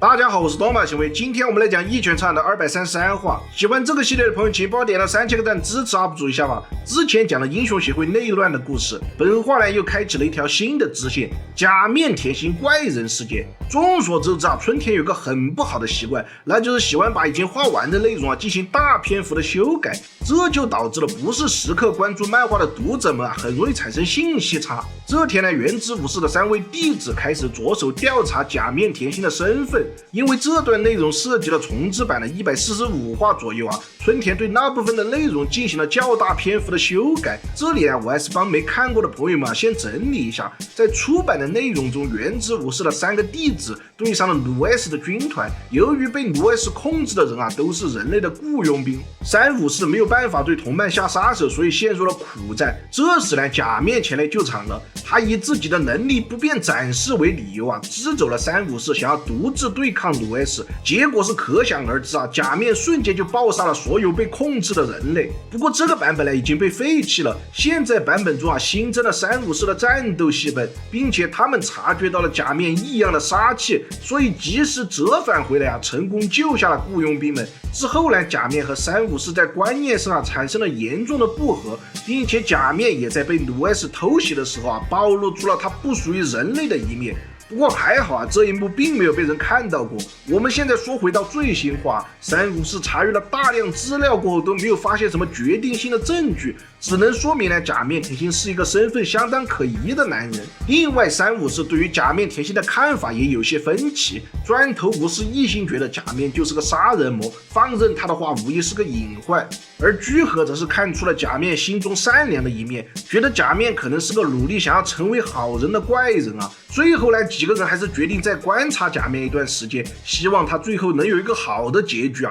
大家好，我是多马行为。今天我们来讲《一拳超人》的233话。喜欢这个系列的朋友，请帮我点了3000个赞支持 UP 主一下吧。之前讲了英雄协会内乱的故事，本话呢又开启了一条新的支线——假面甜心怪人事件。众所周知啊，春田有个很不好的习惯，那就是喜欢把已经画完的内容进行大篇幅的修改，这就导致了不是时刻关注漫画的读者们很容易产生信息差。这天呢，原子武士的3位弟子开始着手调查假面甜心的身份。因为这段内容涉及了重制版的145话左右春田对那部分的内容进行了较大篇幅的修改。这里我还是帮没看过的朋友们先整理一下。在出版的内容中，原子武士的3个弟子对上了鲁 S 的军团，由于被鲁 S 控制的人都是人类的雇佣兵，3武士没有办法对同伴下杀手，所以陷入了苦战。这时呢，假面前来救场了，他以自己的能力不便展示为理由支走了3武士，想要独自对抗鲁 S， 结果是可想而知假面瞬间就爆杀了所有被控制的人类。不过这个版本已经被废弃了，现在版本中新增了3武士的战斗戏份，并且他们察觉到了假面异样的杀气，所以及时折返回来成功救下了雇佣兵们。之后呢，假面和3武士在观念上产生了严重的不合，并且假面也在被鲁 S 偷袭的时候暴露出了他不属于人类的一面。不过还好这一幕并没有被人看到过。我们现在说回到最新话，3武士查阅了大量资料过后都没有发现什么决定性的证据，只能说明假面甜心是一个身份相当可疑的男人。另外3武士对于假面甜心的看法也有些分歧，砖头武士一心觉得假面就是个杀人魔，放任他的话无疑是个隐患，而居合则是看出了假面心中善良的一面，觉得假面可能是个努力想要成为好人的怪人最后呢，几个人还是决定再观察假面一段时间，希望他最后能有一个好的结局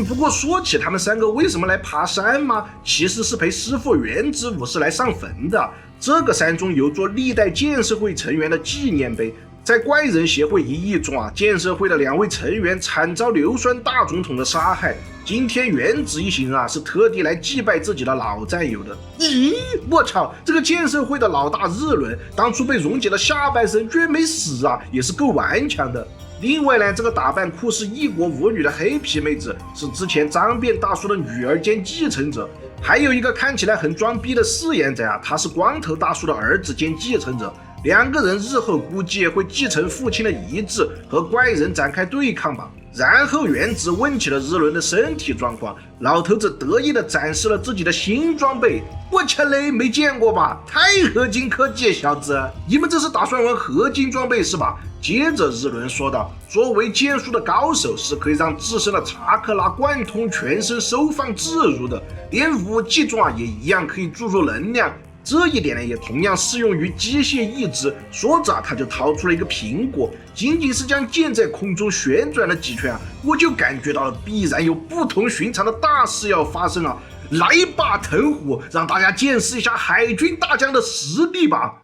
不过说起他们3个为什么来爬山吗？其实是陪师傅原子武士来上坟的。这个山中有座历代建设会成员的纪念碑。在怪人协会一役中建设会的2位成员惨遭硫酸大总统的杀害。今天原子一行人是特地来祭拜自己的老战友的。咦，我操，这个建设会的老大日轮当初被溶解了下半身居然没死也是够顽强的。另外呢，这个打扮酷似异国舞女的黑皮妹子是之前张变大叔的女儿兼继承者，还有一个看起来很装逼的饰演者他是光头大叔的儿子兼继承者。2个人日后估计也会继承父亲的遗志，和怪人展开对抗吧。然后原子问起了日轮的身体状况，老头子得意地展示了自己的新装备。我切嘞，没见过吧？太合金科技，小子，你们这是打算玩合金装备是吧？接着日轮说道，作为剑术的高手是可以让自身的查克拉贯通全身，收放自如的，连武器中也一样可以注入能量。这一点呢，也同样适用于机械意志。说着他就掏出了一个苹果，仅仅是将剑在空中旋转了几圈我就感觉到了必然有不同寻常的大事要发生来吧，藤虎，让大家见识一下海军大将的实力吧。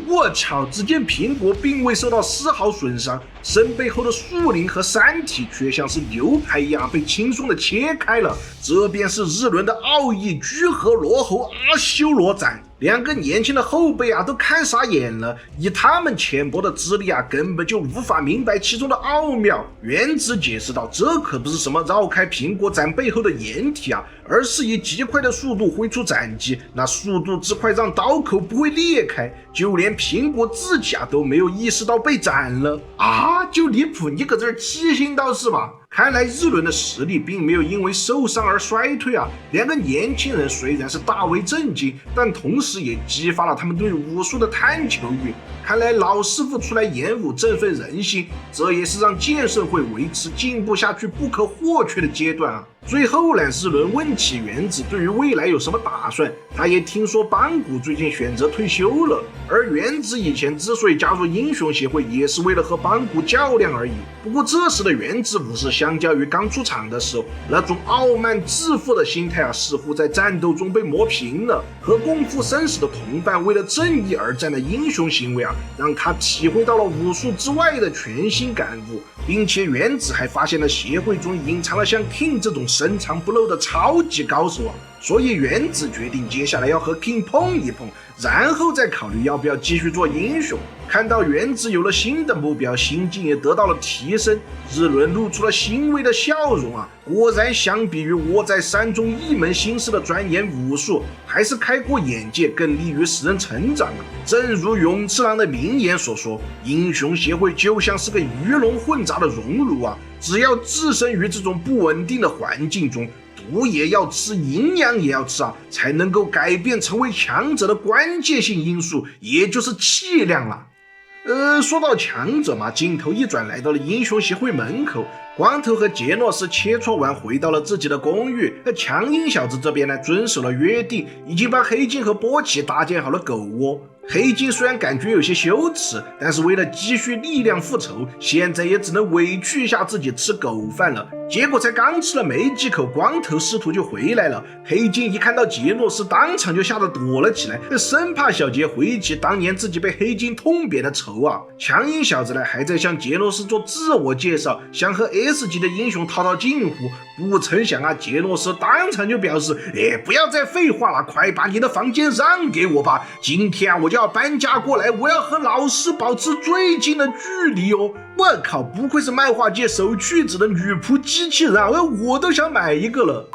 我操！只见苹果并未受到丝毫损伤，身背后的树林和山体却像是牛排一样被轻松的切开了。这便是日轮的奥义居合罗侯阿修罗斩。2个年轻的后辈都看傻眼了，以他们浅薄的资历根本就无法明白其中的奥妙。原子解释道，这可不是什么绕开苹果斩背后的掩体而是以极快的速度挥出斩击，那速度之快让刀口不会裂开，就连苹果自己都没有意识到被斩了就离谱，你搁这儿气心到是吧？看来日轮的实力并没有因为受伤而衰退2个年轻人虽然是大为震惊，但同时也激发了他们对武术的探求欲。看来老师傅出来演武振奋人心，这也是让剑圣会维持进步下去不可或缺的阶段最后呢，日轮问起原子对于未来有什么打算。他也听说邦古最近选择退休了，而原子以前之所以加入英雄协会也是为了和邦古较量而已。不过这时的原子武士相较于刚出场的时候那种傲慢自负的心态似乎在战斗中被磨平了。和共赴生死的同伴为了正义而战的英雄行为让他体会到了武术之外的全新感悟，并且原子还发现了协会中隐藏了像 King 这种深藏不露的超级高手所以原子决定接下来要和 King 碰一碰，然后再考虑要不要继续做英雄。看到原子有了新的目标，心境也得到了提升，日轮露出了欣慰的笑容啊！果然，相比于窝在山中一门心思的钻研武术，还是开阔眼界更利于使人成长啊！正如永次郎的名言所说，英雄协会就像是个鱼龙混杂的熔炉啊！只要置身于这种不稳定的环境中，毒也要吃，营养也要吃啊，才能够改变成为强者的关键性因素，也就是气量了。说到强者嘛，镜头一转来到了英雄协会门口，光头和杰诺斯切磋完回到了自己的公寓，强硬小子这边呢遵守了约定，已经帮黑金和波奇搭建好了狗窝。黑金虽然感觉有些羞耻，但是为了积蓄力量复仇，现在也只能委屈一下自己吃狗饭了。结果才刚吃了没几口，光头师徒就回来了。黑金一看到杰诺斯，当场就吓得躲了起来，生怕小杰回起当年自己被黑金痛扁的仇啊。强硬小子呢还在向杰诺斯做自我介绍，想和 S 级的英雄套套近乎，不曾想啊，杰诺斯当场就表示，不要再废话了，快把你的房间让给我吧，今天我就要搬家过来，我要和老师保持最近的距离哦。我靠，不愧是漫画界首屈一指的女仆机器人啊，我都想买一个了。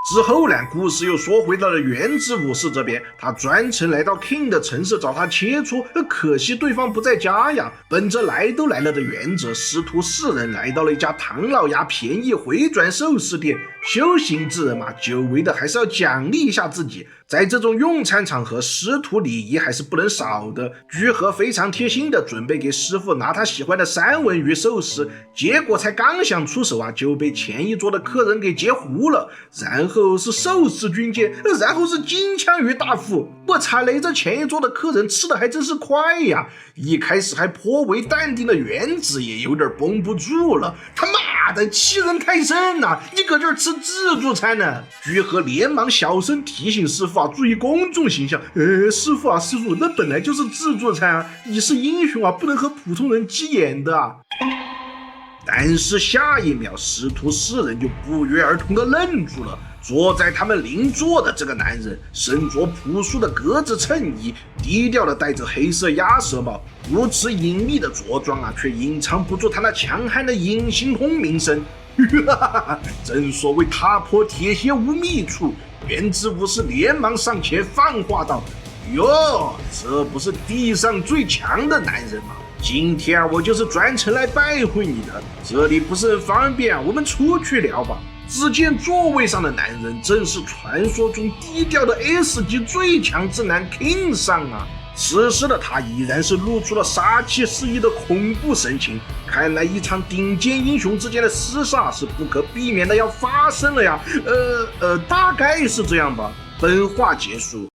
之后呢，故事又说回到了原子武士这边，他专程来到 King 的城市找他切磋，可惜对方不在家呀。本着来都来了的原则，师徒四人来到了一家唐老鸭便宜回转寿司店。修行之人嘛，久违的还是要奖励一下自己，在这种用餐场合，师徒礼仪还是不能少的。居和非常贴心的准备给师傅拿他喜欢的三文鱼寿司，结果才刚想出手啊，就被前一桌的客人给截胡了，然后是寿司军舰，然后是金枪鱼大副。我擦雷，这前一桌的客人吃的还真是快呀！一开始还颇为淡定的原子也有点绷不住了，他妈的欺人太甚啊！你搁这儿吃自助餐呢？居和连忙小声提醒师傅啊，注意公众形象。师傅啊，师傅，那本来就是自助餐啊，你是英雄啊，不能和普通人急眼的啊。但是下一秒，师徒四人就不约而同的愣住了。坐在他们邻座的这个男人，身着朴素的格子衬衣，低调的戴着黑色鸭舌帽，如此隐秘的着装啊，却隐藏不住他那强悍的隐形轰鸣声。正所谓踏破铁鞋无觅处，原子武士连忙上前放话道：哟，这不是地上最强的男人吗？今天我就是专程来拜会你的，这里不是很方便，我们出去聊吧。只见座位上的男人正是传说中低调的 S 级最强之男 King 上啊。此时的他依然是露出了杀气四溢的恐怖神情，看来一场顶尖英雄之间的厮杀是不可避免的要发生了呀。大概是这样吧。本话结束。